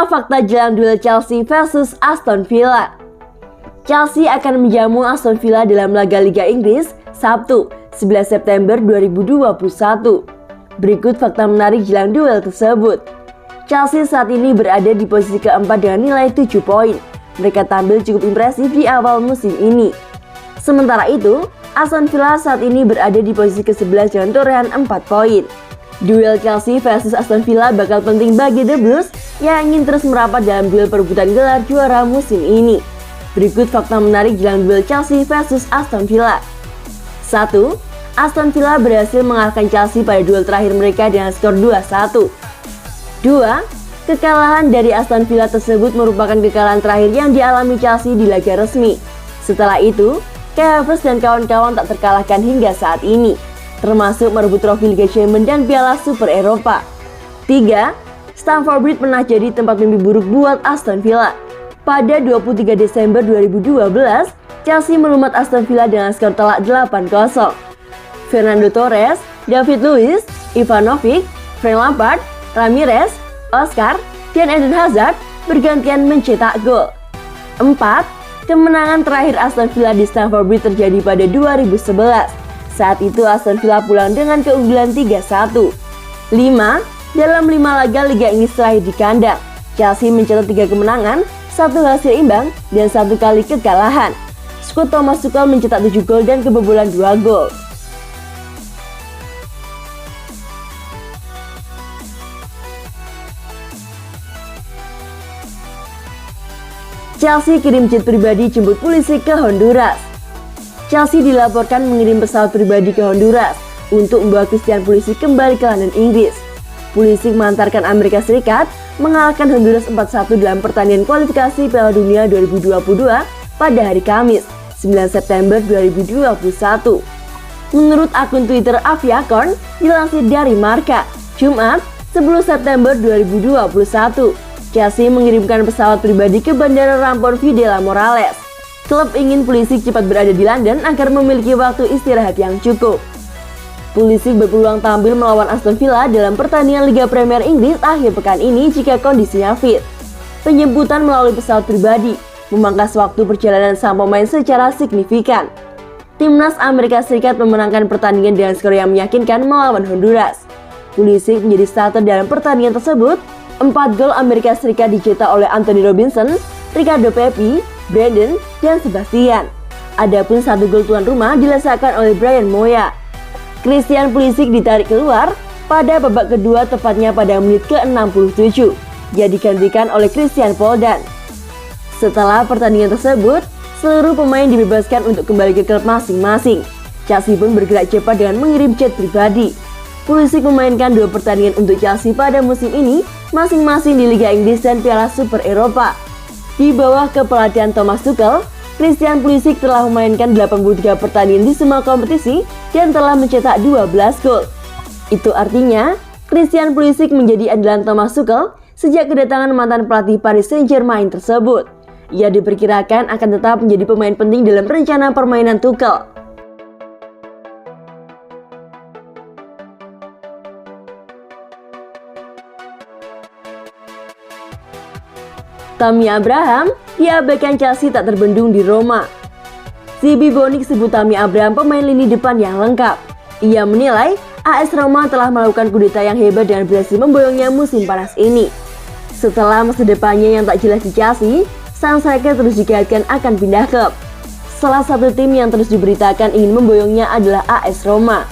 fakta jelang duel Chelsea versus Aston Villa. Chelsea akan menjamu Aston Villa dalam laga Liga Inggris Sabtu 11 September 2021. Berikut fakta menarik jelang duel tersebut. Chelsea saat ini berada di posisi keempat dengan nilai 7 poin. Mereka tampil cukup impresif di awal musim ini. Sementara itu, Aston Villa saat ini berada di posisi ke-11 dengan torehan 4 poin. Duel Chelsea versus Aston Villa bakal penting bagi The Blues yang ingin terus merapat dalam duel perebutan gelar juara musim ini. Berikut fakta menarik jelang duel Chelsea versus Aston Villa. 1. Aston Villa berhasil mengalahkan Chelsea pada duel terakhir mereka dengan skor 2-1. 2. Kekalahan dari Aston Villa tersebut merupakan kekalahan terakhir yang dialami Chelsea di laga resmi. Setelah itu, Kai Havertz dan kawan-kawan tak terkalahkan hingga saat ini, termasuk merebut trofi Liga Champions dan Piala Super Eropa. 3. Stamford Bridge pernah jadi tempat mimpi buruk buat Aston Villa. Pada 23 Desember 2012, Chelsea melumat Aston Villa dengan skor telak 8-0. Fernando Torres, David Luiz, Ivanovic, Frank Lampard, Ramirez, Oscar, dan Eden Hazard bergantian mencetak gol. 4. Kemenangan terakhir Aston Villa di Stamford Bridge terjadi pada 2011. Saat itu Aston Villa pulang dengan keunggulan 3-1. 5. Dalam 5 laga Liga Inggris terakhir di kandang, Chelsea mencatat 3 kemenangan, 1 hasil imbang, dan 1 kali kekalahan. Skuad Thomas Tuchel mencetak 7 gol dan kebobolan 2 gol. Chelsea kirim jet pribadi jemput Pulisic ke Honduras. Chelsea dilaporkan mengirim pesawat pribadi ke Honduras untuk membawa Christian Pulisic kembali ke London, Inggris. Pulisic mengantarkan Amerika Serikat mengalahkan Honduras 4-1 dalam pertandingan kualifikasi Piala Dunia 2022 pada hari Kamis, 9 September 2021. Menurut akun Twitter Aviacorn, dilansir dari Marca, Jumat, 10 September 2021, Chelsea mengirimkan pesawat pribadi ke Bandara Rampon Videla Morales. Klub ingin Pulisic cepat berada di London agar memiliki waktu istirahat yang cukup. Pulisic berpeluang tampil melawan Aston Villa dalam pertandingan Liga Premier Inggris akhir pekan ini jika kondisinya fit. Penjemputan melalui pesawat pribadi memangkas waktu perjalanan sang pemain secara signifikan. Timnas Amerika Serikat memenangkan pertandingan dengan skor yang meyakinkan melawan Honduras. Pulisic menjadi starter dalam pertandingan tersebut. 4 gol Amerika Serikat dicetak oleh Anthony Robinson, Ricardo Pepi, Brandon, dan Sebastian. Adapun 1 gol tuan rumah dilesakan oleh Bryan Moya. Christian Pulisic ditarik keluar pada babak kedua tepatnya pada menit ke-67. Dia digantikan oleh Christian Poldan. Setelah pertandingan tersebut, seluruh pemain dibebaskan untuk kembali ke klub masing-masing. Chelsea pun bergerak cepat dengan mengirim jet pribadi. Pulisic memainkan 2 pertandingan untuk Chelsea pada musim ini, masing-masing di Liga Inggris dan Piala Super Eropa. Di bawah kepelatihan Thomas Tuchel, Christian Pulisic telah memainkan 83 pertandingan di semua kompetisi dan telah mencetak 12 gol. Itu artinya, Christian Pulisic menjadi andalan Thomas Tuchel sejak kedatangan mantan pelatih Paris Saint-Germain tersebut. Ia diperkirakan akan tetap menjadi pemain penting dalam rencana permainan Tuchel. Tammy Abraham diabaikan Chelsea tak terbendung di Roma. Zibi Bonik sebut Tammy Abraham pemain lini depan yang lengkap. Ia menilai AS Roma telah melakukan kudeta yang hebat dan berhasil memboyongnya musim panas ini. Setelah masa depannya yang tak jelas di Chelsea, sang striker terus dikaitkan akan pindah klub. Salah satu tim yang terus diberitakan ingin memboyongnya adalah AS Roma.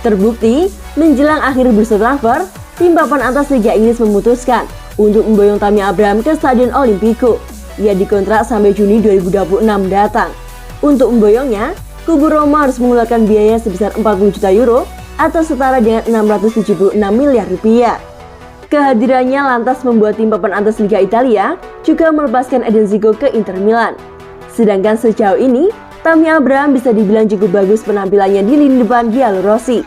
Terbukti, menjelang akhir bursa transfer, tim papan atas Liga Inggris memutuskan untuk memboyong Tammy Abraham ke Stadion Olimpico. Ia dikontrak sampai Juni 2026 datang. Untuk memboyongnya, kubu Roma harus mengeluarkan biaya sebesar 40 juta euro atau setara dengan 676 miliar rupiah. Kehadirannya lantas membuat tim papan atas Liga Italia juga melepaskan Edin Dzeko ke Inter Milan. Sedangkan sejauh ini, Tammy Abraham bisa dibilang cukup bagus penampilannya di lini depan Giallorossi.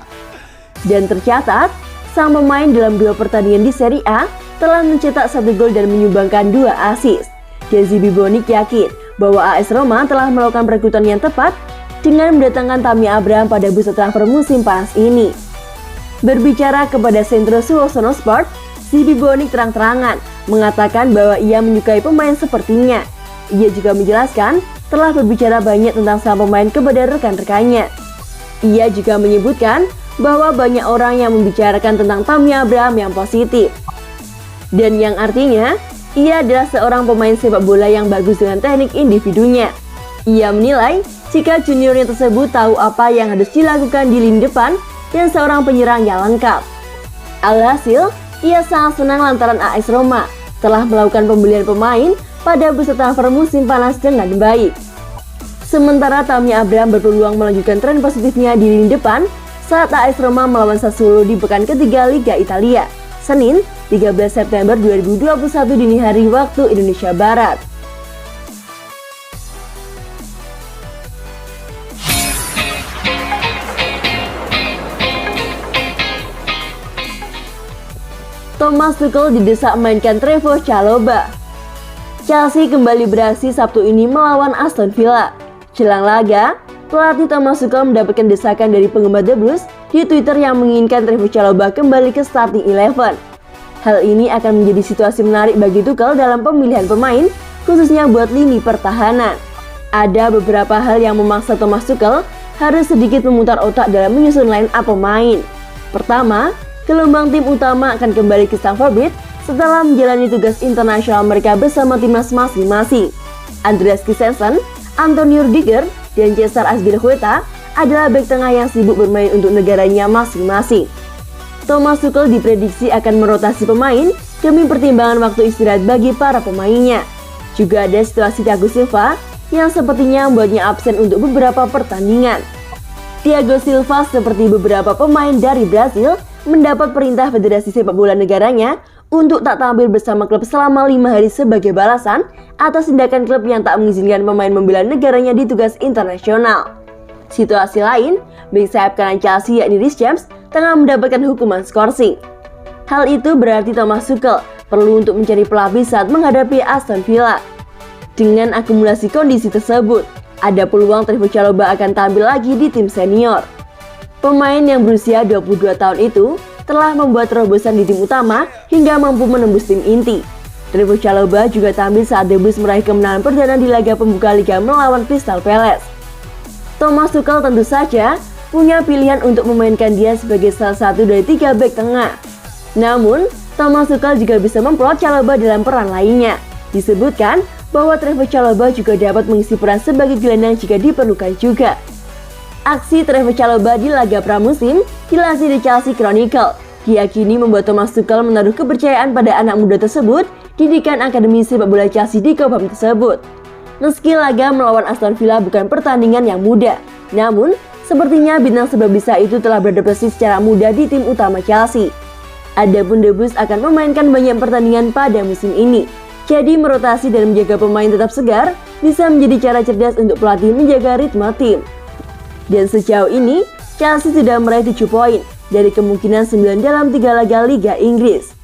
Dan tercatat, sang pemain dalam 2 pertandingan di Serie A telah mencetak 1 gol dan menyumbangkan 2 assist. Dan Zibi Bonik yakin bahwa AS Roma telah melakukan perekrutan yang tepat dengan mendatangkan Tammy Abraham pada bursa transfer musim panas ini. Berbicara kepada Centro Suosono Sport, Zibi Bonik terang-terangan mengatakan bahwa ia menyukai pemain sepertinya. Ia juga menjelaskan telah berbicara banyak tentang sang pemain kepada rekan-rekannya. Ia juga menyebutkan bahwa banyak orang yang membicarakan tentang Tammy Abraham yang positif, dan yang artinya ia adalah seorang pemain sepak bola yang bagus dengan teknik individunya. Ia menilai jika juniornya tersebut tahu apa yang harus dilakukan di lini depan dan seorang penyerang yang lengkap. Alhasil, ia sangat senang lantaran AS Roma telah melakukan pembelian pemain pada bursa transfer musim panas dengan baik. Sementara Tammy Abraham berpeluang melanjutkan tren positifnya di lini depan saat AS Roma melawan Sassuolo di pekan ketiga Liga Italia, Senin 13 September 2021 dini hari waktu Indonesia Barat. Thomas Tuchel didesak mainkan Trevoh Chalobah. Chelsea kembali beraksi Sabtu ini melawan Aston Villa. Jelang laga, pelatih Thomas Tuchel mendapatkan desakan dari penggemar The Blues di Twitter yang menginginkan Trevoh Chalobah kembali ke starting 11. Hal ini akan menjadi situasi menarik bagi Tuchel dalam pemilihan pemain, khususnya buat lini pertahanan. Ada beberapa hal yang memaksa Thomas Tuchel harus sedikit memutar otak dalam menyusun line up pemain. Pertama, gelombang tim utama akan kembali ke Stamford Bridge setelah menjalani tugas internasional mereka bersama timnas masing-masing. Andreas Christensen, Antonio Rudiger, dan Cesar Azpilicueta adalah bek tengah yang sibuk bermain untuk negaranya masing-masing. Thomas Tuchel diprediksi akan merotasi pemain demi pertimbangan waktu istirahat bagi para pemainnya. Juga ada situasi Thiago Silva yang sepertinya membuatnya absen untuk beberapa pertandingan. Thiago Silva seperti beberapa pemain dari Brasil mendapat perintah Federasi Sepak Bola negaranya untuk tak tampil bersama klub selama 5 hari sebagai balasan atas tindakan klub yang tak mengizinkan pemain membela negaranya di tugas internasional. Situasi lain, bek sayap kanan Chelsea yakni Reece James tengah mendapatkan hukuman skorsing. Hal itu berarti Thomas Tuchel perlu untuk mencari pelapis saat menghadapi Aston Villa. Dengan akumulasi kondisi tersebut, ada peluang Trevoh Chalobah akan tampil lagi di tim senior. Pemain yang berusia 22 tahun itu telah membuat terobosan di tim utama hingga mampu menembus tim inti. Trevoh Chalobah juga tampil saat The Blues meraih kemenangan perdana di laga pembuka liga melawan Crystal Palace. Thomas Tuchel tentu saja punya pilihan untuk memainkan dia sebagai salah satu dari 3 bek tengah. Namun, Thomas Tuchel juga bisa memplot Chalobah dalam peran lainnya. Disebutkan bahwa Trevoh Chalobah juga dapat mengisi peran sebagai gelandang jika diperlukan juga. Aksi Trevoh Chalobah di laga pramusim dilansir di Chelsea Chronicle diyakini membuat Thomas Tuchel menaruh kepercayaan pada anak muda tersebut didikan Akademi Sepak Bola Chelsea di Cobham tersebut. Meski laga melawan Aston Villa bukan pertandingan yang mudah, namun sepertinya bintang sebab bisa itu telah beradaptasi secara mudah di tim utama Chelsea. Adapun The Blues akan memainkan banyak pertandingan pada musim ini, jadi merotasi dan menjaga pemain tetap segar bisa menjadi cara cerdas untuk pelatih menjaga ritme tim. Dan sejauh ini, Chelsea sudah meraih 7 poin dari kemungkinan 9 dalam 3 laga Liga Inggris.